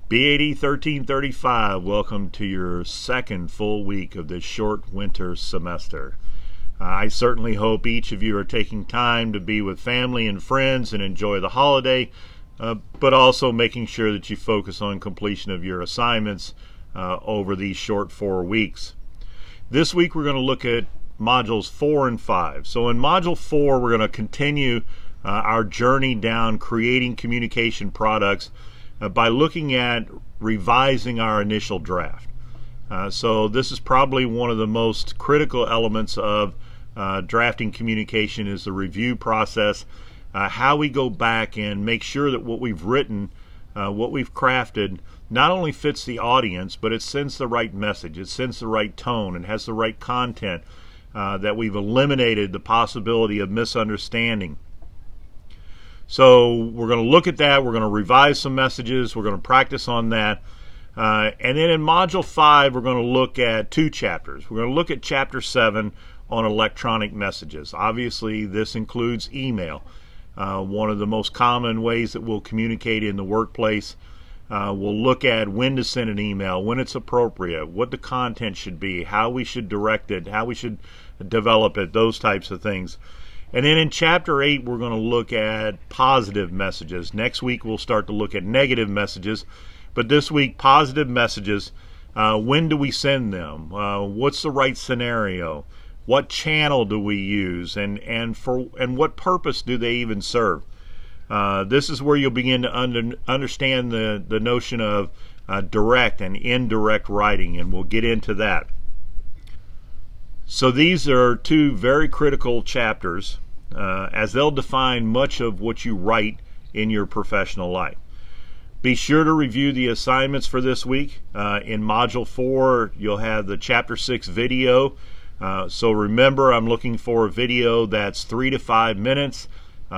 B80 1335, welcome to your second full week of this short winter semester. I certainly hope each of you are taking time to be with family and friends and enjoy the holiday, but also making sure that you focus on completion of your assignments over these short 4 weeks. This week we're going to look at modules 4 and 5. So in module 4 we're going to continue our journey down creating communication products by looking at revising our initial draft. So this is probably one of the most critical elements of drafting communication is the review process, how we go back and make sure that what we've written, what we've crafted, not only fits the audience, but it sends the right message, it sends the right tone, and has the right content, that we've eliminated the possibility of misunderstanding. So we're going to look at that, we're going to revise some messages, we're going to practice on that. And then in Module 5, we're going to look at 2 chapters. We're going to look at Chapter 7 on electronic messages. Obviously, this includes email. One of the most common ways that we'll communicate in the workplace. We'll look at when to send an email, when it's appropriate, what the content should be, how we should direct it, how we should develop it, those types of things. And then in Chapter 8, we're going to look at positive messages. Next week, we'll start to look at negative messages. But this week, positive messages, when do we send them? What's the right scenario? What channel do we use? And what purpose do they even serve? This is where you'll begin to understand the notion of direct and indirect writing, and we'll get into that. So these are 2 very critical chapters, as they'll define much of what you write in your professional life. Be sure to review the assignments for this week. In Module 4, you'll have the Chapter 6 video. So remember, I'm looking for a video that's 3 to 5 minutes.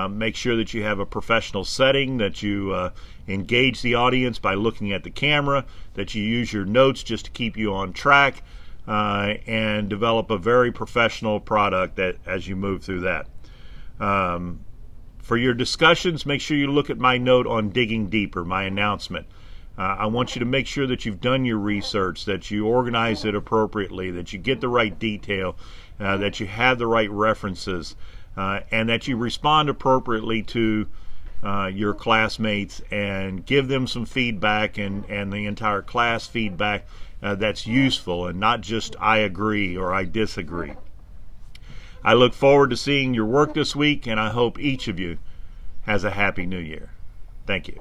Make sure that you have a professional setting, that you engage the audience by looking at the camera, that you use your notes just to keep you on track, and develop a very professional product that as you move through that. For your discussions, make sure you look at my note on digging deeper, my announcement. I want you to make sure that you've done your research, that you organize it appropriately, that you get the right detail, that you have the right references, and that you respond appropriately to your classmates and give them some feedback and the entire class feedback that's useful, and not just I agree or I disagree. I look forward to seeing your work this week, and I hope each of you has a happy new year. Thank you.